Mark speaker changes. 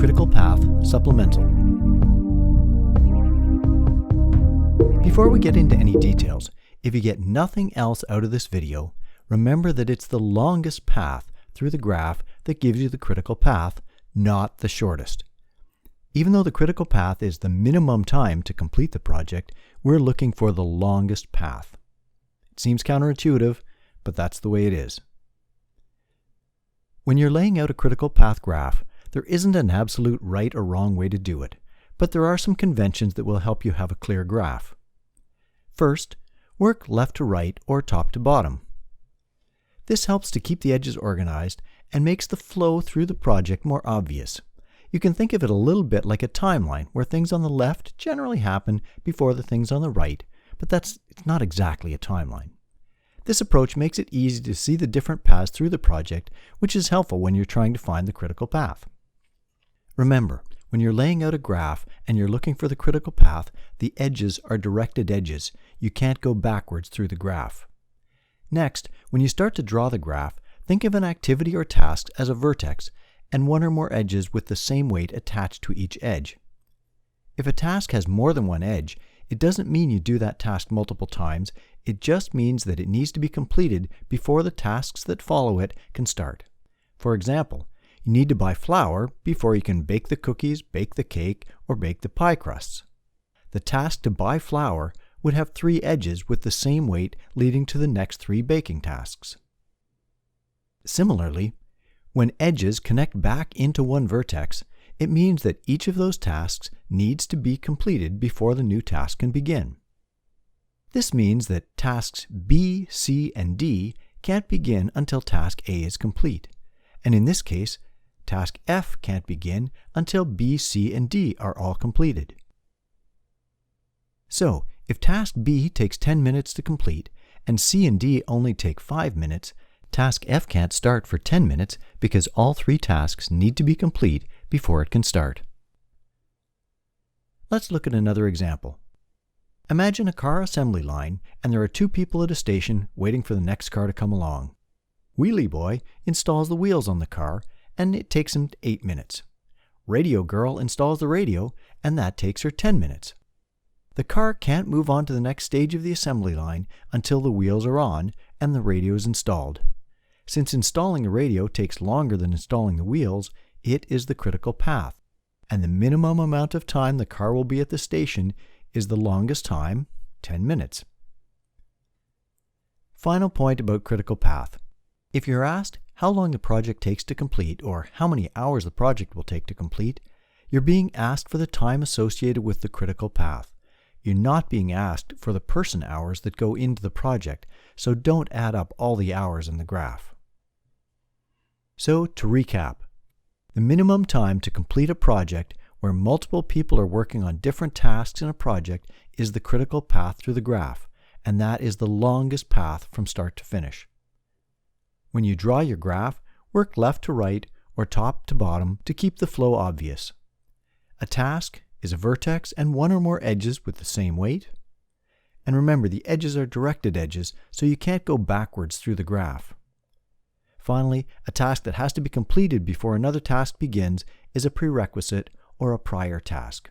Speaker 1: Critical Path Supplemental. Before we get into any details, if you get nothing else out of this video, remember that it's the longest path through the graph that gives you the critical path, not the shortest. Even though the critical path is the minimum time to complete the project, we're looking for the longest path. It seems counterintuitive, but that's the way it is. When you're laying out a critical path graph, there isn't an absolute right or wrong way to do it, but there are some conventions that will help you have a clear graph. First, work left to right or top to bottom. This helps to keep the edges organized and makes the flow through the project more obvious. You can think of it a little bit like a timeline where things on the left generally happen before the things on the right, but it's not exactly a timeline. This approach makes it easy to see the different paths through the project, which is helpful when you're trying to find the critical path. Remember, when you're laying out a graph and you're looking for the critical path, the edges are directed edges. You can't go backwards through the graph. Next, when you start to draw the graph, think of an activity or task as a vertex and one or more edges with the same weight attached to each edge. If a task has more than one edge, it doesn't mean you do that task multiple times, it just means that it needs to be completed before the tasks that follow it can start. For example, you need to buy flour before you can bake the cookies, bake the cake, or bake the pie crusts. The task to buy flour would have 3 edges with the same weight leading to the next 3 baking tasks. Similarly, when edges connect back into one vertex, it means that each of those tasks needs to be completed before the new task can begin. This means that tasks B, C, and D can't begin until task A is complete. And in this case, task F can't begin until B, C, and D are all completed. So, if task B takes 10 minutes to complete and C and D only take 5 minutes, task F can't start for 10 minutes because all 3 tasks need to be complete before it can start. Let's look at another example. Imagine a car assembly line and there are 2 people at a station waiting for the next car to come along. Wheelie Boy installs the wheels on the car and it takes him 8 minutes. Radio Girl installs the radio and that takes her 10 minutes. The car can't move on to the next stage of the assembly line until the wheels are on and the radio is installed. Since installing the radio takes longer than installing the wheels, it is the critical path, and the minimum amount of time the car will be at the station is the longest time, 10 minutes. Final point about critical path. If you're asked how long the project takes to complete or how many hours the project will take to complete, you're being asked for the time associated with the critical path. You're not being asked for the person hours that go into the project, so don't add up all the hours in the graph. So, to recap, the minimum time to complete a project where multiple people are working on different tasks in a project is the critical path through the graph, and that is the longest path from start to finish. When you draw your graph, work left to right or top to bottom to keep the flow obvious. A task is a vertex and one or more edges with the same weight. And remember, the edges are directed edges, so you can't go backwards through the graph. Finally, a task that has to be completed before another task begins is a prerequisite or a prior task.